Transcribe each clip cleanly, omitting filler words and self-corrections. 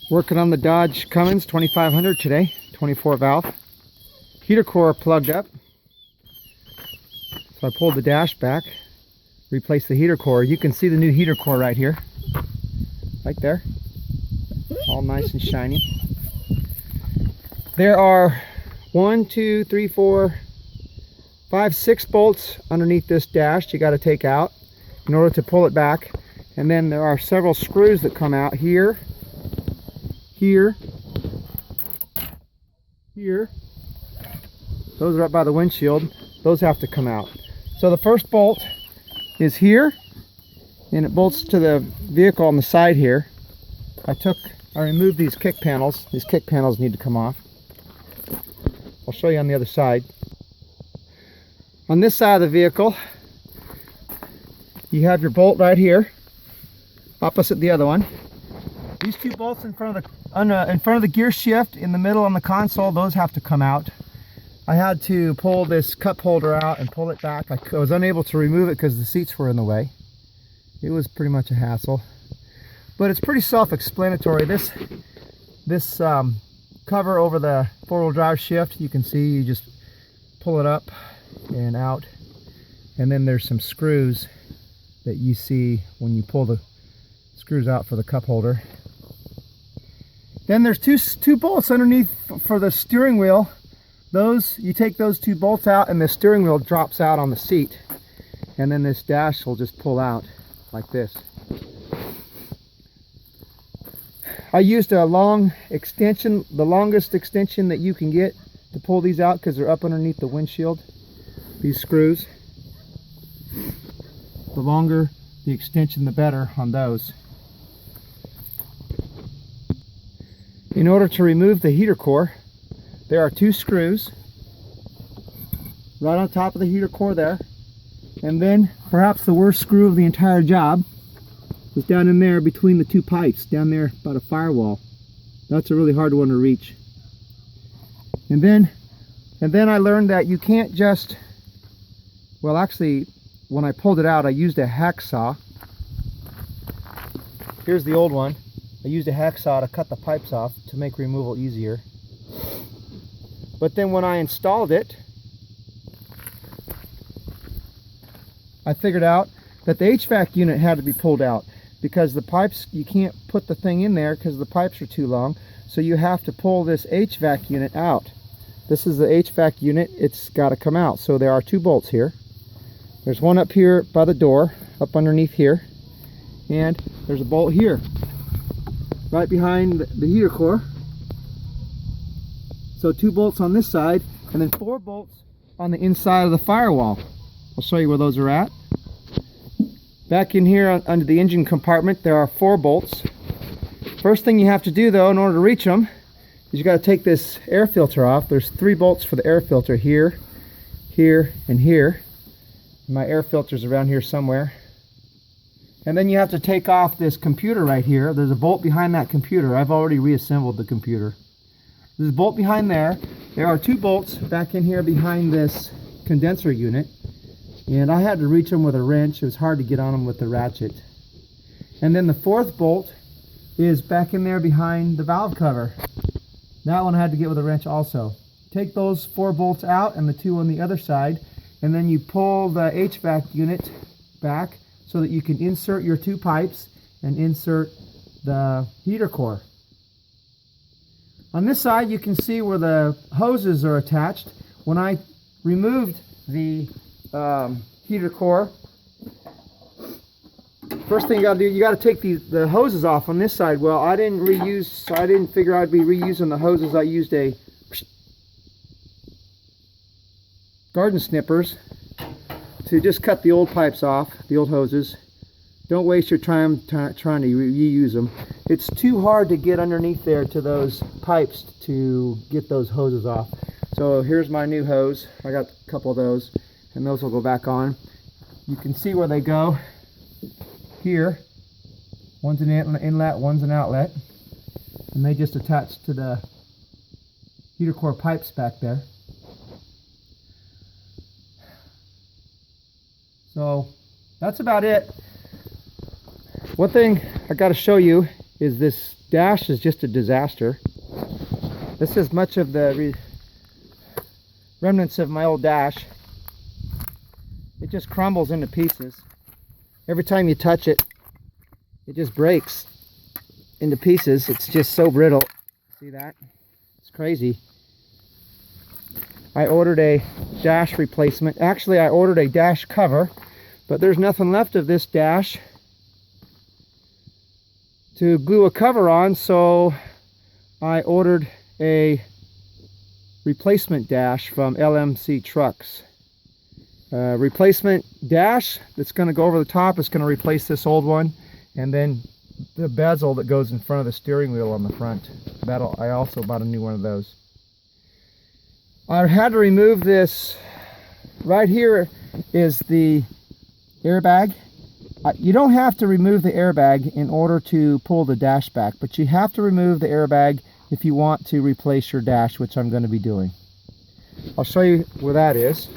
Working on the Dodge Cummins 2500 today, 24 valve. Heater core plugged up. So I pulled the dash back, replaced the heater core. You can see the new heater core right here. Right there. All nice and shiny. There are 1, 2, 3, 4, 5, 6 bolts underneath this dash you got to take out in order to pull it back. And then there are several screws that come out here, here, here. Those are up by the windshield. Those have to come out. So the first bolt is here, and it bolts to the vehicle on the side here. I removed these kick panels. These kick panels need to come off. I'll show you on the other side. On this side of the vehicle, you have your bolt right here, opposite the other one. These two bolts in front of the gear shift in the middle on the console, those have to come out. I had to pull this cup holder out and pull it back. I was unable to remove it because the seats were in the way. It was pretty much a hassle, but it's pretty self-explanatory. This cover over the four-wheel drive shift, you can see you just pull it up and out, and then there's some screws that you see when you pull the screws out for the cup holder. Then there's two bolts underneath for the steering wheel. You take those two bolts out and the steering wheel drops out on the seat, and then this dash will just pull out like this. I used a long extension, the longest extension that you can get to pull these out because they're up underneath the windshield, these screws. The longer the extension, the better on those. In order to remove the heater core, there are 2 screws right on top of the heater core there. And then perhaps the worst screw of the entire job is down in there between the 2 pipes, down there about a firewall. That's a really hard one to reach. And then I learned that you can't just, well, actually when I pulled it out, I used a hacksaw. Here's the old one. I used a hacksaw to cut the pipes off to make removal easier. But then when I installed it, I figured out that the HVAC unit had to be pulled out because the pipes, you can't put the thing in there because the pipes are too long. So you have to pull this HVAC unit out. This is the HVAC unit. It's got to come out. So there are 2 bolts here. There's one up here by the door, up underneath here. And there's a bolt here, right behind the heater core. So 2 bolts on this side, and then 4 bolts on the inside of the firewall. I'll show you where those are at. Back in here under the engine compartment, there are 4 bolts. First thing you have to do though, in order to reach them, is you got to take this air filter off. There's 3 bolts for the air filter here, here, and here. My air filter's around here somewhere. And then you have to take off this computer right here. There's a bolt behind that computer. I've already reassembled the computer. There's a bolt behind there. There are 2 bolts back in here behind this condenser unit. And I had to reach them with a wrench. It was hard to get on them with the ratchet. And then the 4th bolt is back in there behind the valve cover. That one I had to get with a wrench also. Take those 4 bolts out and the 2 on the other side, and then you pull the HVAC unit back so that you can insert your 2 pipes and insert the heater core. On this side you can see where the hoses are attached. When I removed the heater core, first thing you got to do, you got to take the hoses off on this side. Well, I didn't figure I'd be reusing the hoses. I used a garden snippers to just cut the old pipes off, the old hoses. Don't waste your time trying to reuse them. It's too hard to get underneath there to those pipes to get those hoses off. So here's my new hose. I got a couple of those, and those will go back on. You can see where they go here. One's an inlet, one's an outlet, and they just attach to the heater core pipes back there. So that's about it. One thing I got to show you is this dash is just a disaster. This is much of the remnants of my old dash. It just crumbles into pieces. Every time you touch it, it just breaks into pieces. It's just so brittle. See that? It's crazy. I ordered a dash replacement. Actually, I ordered a dash cover, but there's nothing left of this dash to glue a cover on, so I ordered a replacement dash from LMC Trucks. Replacement dash that's going to go over the top is going to replace this old one, and then the bezel that goes in front of the steering wheel on the front. I also bought a new one of those. I had to remove this. Right here is the airbag. You don't have to remove the airbag in order to pull the dash back, but you have to remove the airbag if you want to replace your dash, which I'm going to be doing. I'll show you where that is.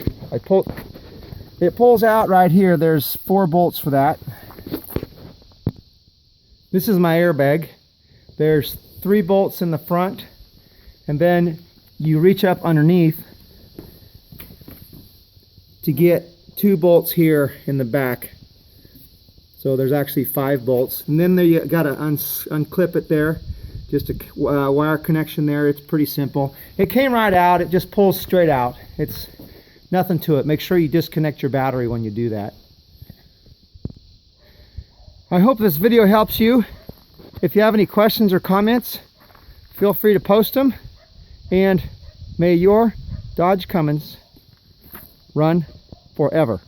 It pulls out right here. There's 4 bolts for that. This is my airbag. There's 3 bolts in the front, and then you reach up underneath to get 2 bolts here in the back. So there's actually 5 bolts, and then you got to unclip it there. Just a wire connection there. It's pretty simple. It came right out. It just pulls straight out. It's nothing to it. Make sure you disconnect your battery when you do that. I hope this video helps you. If you have any questions or comments, feel free to post them. And may your Dodge Cummins run forever.